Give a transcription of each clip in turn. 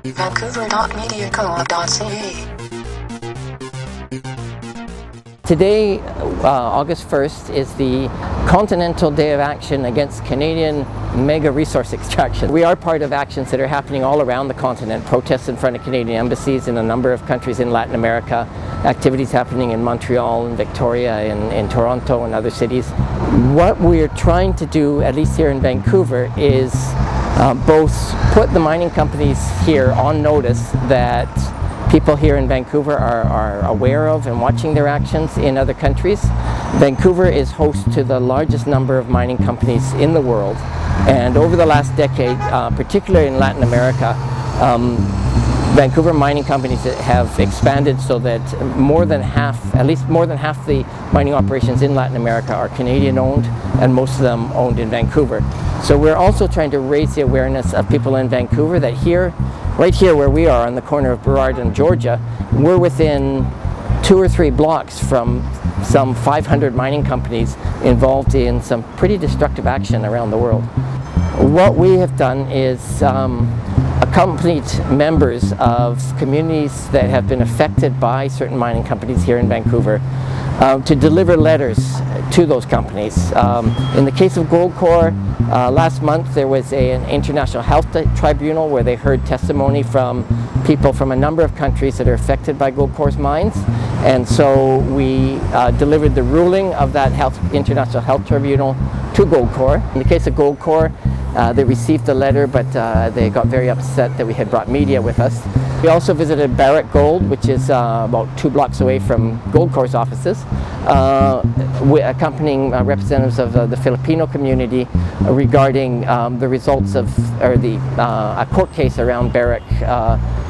Vancouver.mediaco.ca. Today, August 1st, is the Continental Day of Action against Canadian mega resource extraction. We are part of actions that are happening all around the continent, protests in front of Canadian embassies in a number of countries in Latin America, activities happening in Montreal and Victoria, in Toronto and other cities. What we're trying to do, at least here in Vancouver, is both put the mining companies here on notice that people here in Vancouver are aware of and watching their actions in other countries. Vancouver is host to the largest number of mining companies in the world, and over the last decade, particularly in Latin America, Vancouver mining companies have expanded so that at least more than half the mining operations in Latin America are Canadian owned, and most of them owned in Vancouver. So we're also trying to raise the awareness of people in Vancouver that right here where we are on the corner of Burrard and Georgia, we're within 2 or 3 blocks from some 500 mining companies involved in some pretty destructive action around the world. What we have done is accompanied members of communities that have been affected by certain mining companies here in Vancouver to deliver letters to those companies. In the case of Goldcorp, last month there was an international health tribunal where they heard testimony from people from a number of countries that are affected by Goldcorp's mines, and so we delivered the ruling of that international health tribunal to Goldcorp. In the case of Goldcorp, they received the letter, but they got very upset that we had brought media with us. We also visited Barrick Gold, which is about 2 blocks away from Goldcorp's offices, accompanying representatives of the Filipino community regarding the results of, a court case around Barrick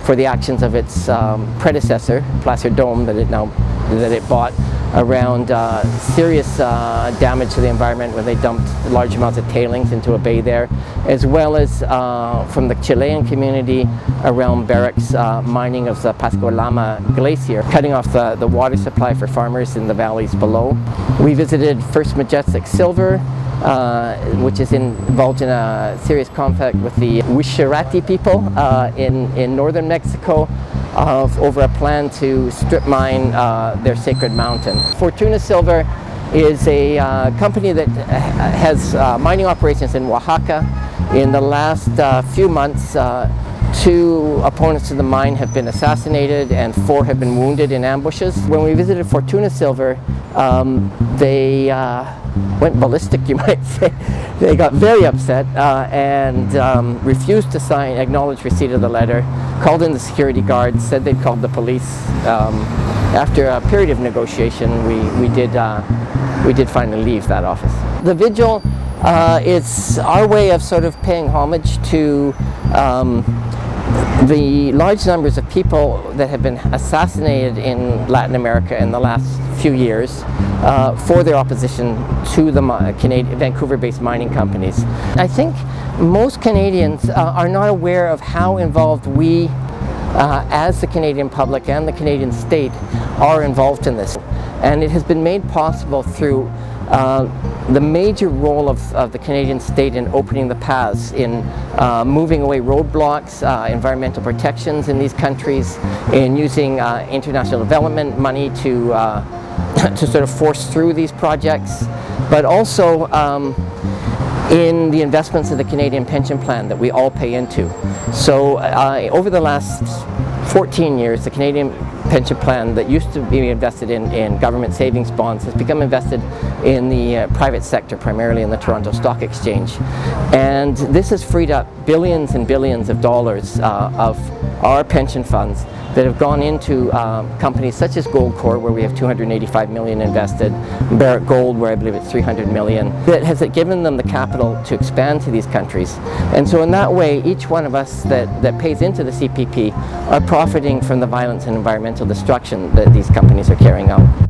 for the actions of its predecessor, Placer Dome, that it bought, around serious damage to the environment when they dumped large amounts of tailings into a bay there, as well as from the Chilean community around Barrick's mining of the Pascua Lama Glacier, cutting off the water supply for farmers in the valleys below. We visited First Majestic Silver, which is involved in a serious conflict with the Wixárati people in northern Mexico, over a plan to strip mine their sacred mountain. Fortuna Silver is a company that has mining operations in Oaxaca. In the last few months, 2 opponents to the mine have been assassinated and 4 have been wounded in ambushes. When we visited Fortuna Silver, they went ballistic, you might say. They got very upset and refused to acknowledge receipt of the letter, called in the security guards, said they'd called the police. After a period of negotiation, we did finally leave that office. The vigil is our way of sort of paying homage to the large numbers of people that have been assassinated in Latin America in the last few years for their opposition to the Vancouver-based mining companies. I think most Canadians are not aware of how involved we, as the Canadian public and the Canadian state, are involved in this. And it has been made possible through the major role of the Canadian state in opening the paths, in moving away roadblocks, environmental protections in these countries, in using international development money to sort of force through these projects, but also in the investments of the Canadian pension plan that we all pay into. So over the last 14 years, the Canadian pension plan that used to be invested in government savings bonds has become invested in the private sector, primarily in the Toronto Stock Exchange. And this has freed up billions and billions of dollars of our pension funds that have gone into companies such as Goldcorp, where we have $285 million invested, Barrick Gold, where I believe it's $300 million, that has given them the capital to expand to these countries. And so in that way, each one of us that pays into the CPP are profiting from the violence and environmental destruction that these companies are carrying out.